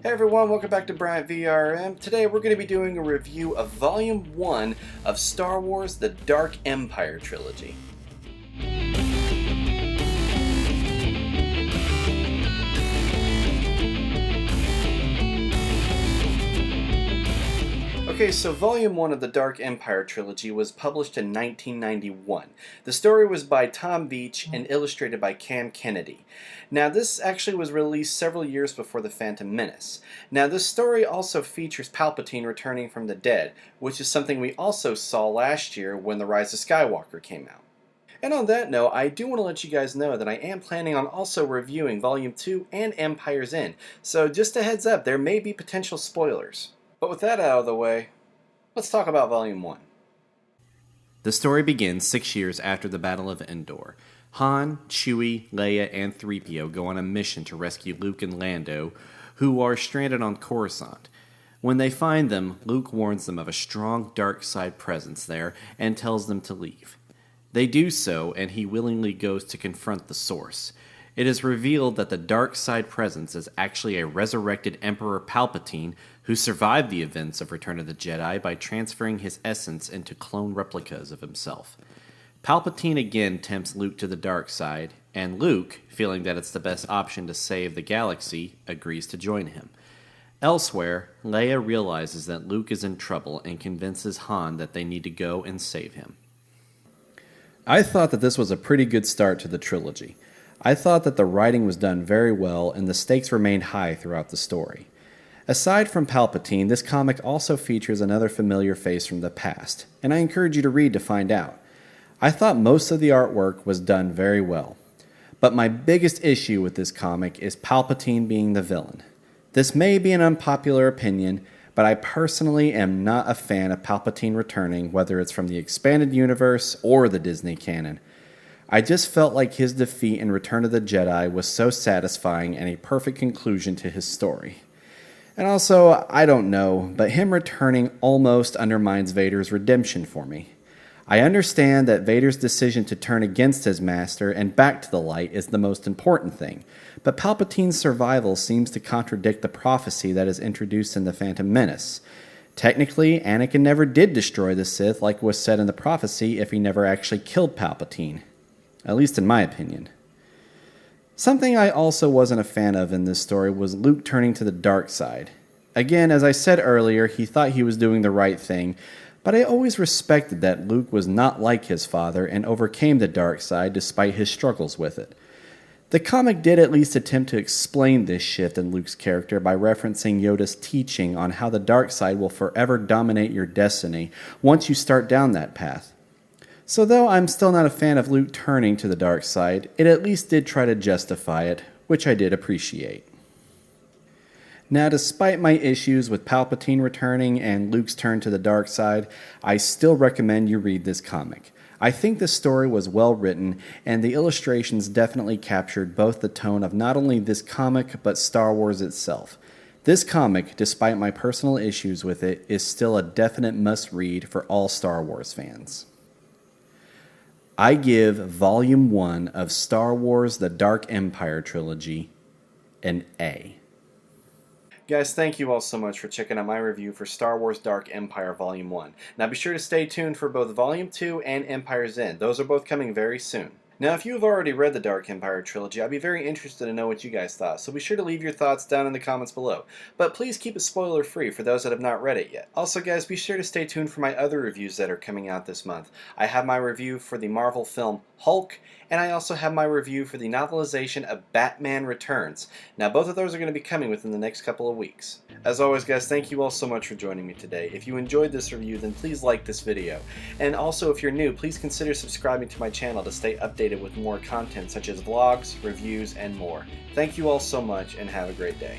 Hey everyone, welcome back to Bryant VRM. Today we're going to be doing a review of Volume 1 of Star Wars: The Dark Empire trilogy. Okay, so Volume 1 of the Dark Empire trilogy was published in 1991. The story was by Tom Veitch and illustrated by Cam Kennedy. Now, this actually was released several years before The Phantom Menace. Now, this story also features Palpatine returning from the dead, which is something we also saw last year when The Rise of Skywalker came out. And on that note, I do want to let you guys know that I am planning on also reviewing Volume 2 and Empire's End, so just a heads up, there may be potential spoilers. But with that out of the way, let's talk about Volume 1. The story begins 6 years after the Battle of Endor. Han, Chewie, Leia, and 3PO go on a mission to rescue Luke and Lando, who are stranded on Coruscant. When they find them, Luke warns them of a strong dark side presence there and tells them to leave. They do so, and he willingly goes to confront the source. It is revealed that the dark side presence is actually a resurrected Emperor Palpatine who survived the events of Return of the Jedi by transferring his essence into clone replicas of himself. Palpatine again tempts Luke to the dark side, and Luke, feeling that it's the best option to save the galaxy, agrees to join him. Elsewhere, Leia realizes that Luke is in trouble and convinces Han that they need to go and save him. I thought that this was a pretty good start to the trilogy. I thought that the writing was done very well and the stakes remained high throughout the story. Aside from Palpatine, this comic also features another familiar face from the past, and I encourage you to read to find out. I thought most of the artwork was done very well, but my biggest issue with this comic is Palpatine being the villain. This may be an unpopular opinion, but I personally am not a fan of Palpatine returning, whether it's from the expanded universe or the Disney canon. I just felt like his defeat in Return of the Jedi was so satisfying and a perfect conclusion to his story. And also, I don't know, but him returning almost undermines Vader's redemption for me. I understand that Vader's decision to turn against his master and back to the light is the most important thing, but Palpatine's survival seems to contradict the prophecy that is introduced in The Phantom Menace. Technically, Anakin never did destroy the Sith like was said in the prophecy if he never actually killed Palpatine. At least in my opinion. Something I also wasn't a fan of in this story was Luke turning to the dark side. Again, as I said earlier, he thought he was doing the right thing, but I always respected that Luke was not like his father and overcame the dark side despite his struggles with it. The comic did at least attempt to explain this shift in Luke's character by referencing Yoda's teaching on how the dark side will forever dominate your destiny once you start down that path. So though I'm still not a fan of Luke turning to the dark side, it at least did try to justify it, which I did appreciate. Now, despite my issues with Palpatine returning and Luke's turn to the dark side, I still recommend you read this comic. I think the story was well written, and the illustrations definitely captured both the tone of not only this comic, but Star Wars itself. This comic, despite my personal issues with it, is still a definite must-read for all Star Wars fans. I give Volume 1 of Star Wars: The Dark Empire trilogy an A. Guys, thank you all so much for checking out my review for Star Wars: Dark Empire Volume 1. Now be sure to stay tuned for both Volume 2 and Empire's End. Those are both coming very soon. Now, if you have already read the Dark Empire trilogy, I'd be very interested to know what you guys thought, so be sure to leave your thoughts down in the comments below. But please keep it spoiler-free for those that have not read it yet. Also, guys, be sure to stay tuned for my other reviews that are coming out this month. I have my review for the Marvel film Hulk, and I also have my review for the novelization of Batman Returns. Now, both of those are going to be coming within the next couple of weeks. As always, guys, thank you all so much for joining me today. If you enjoyed this review, then please like this video. And also, if you're new, please consider subscribing to my channel to stay updated with more content such as vlogs, reviews, and more. Thank you all so much, and have a great day.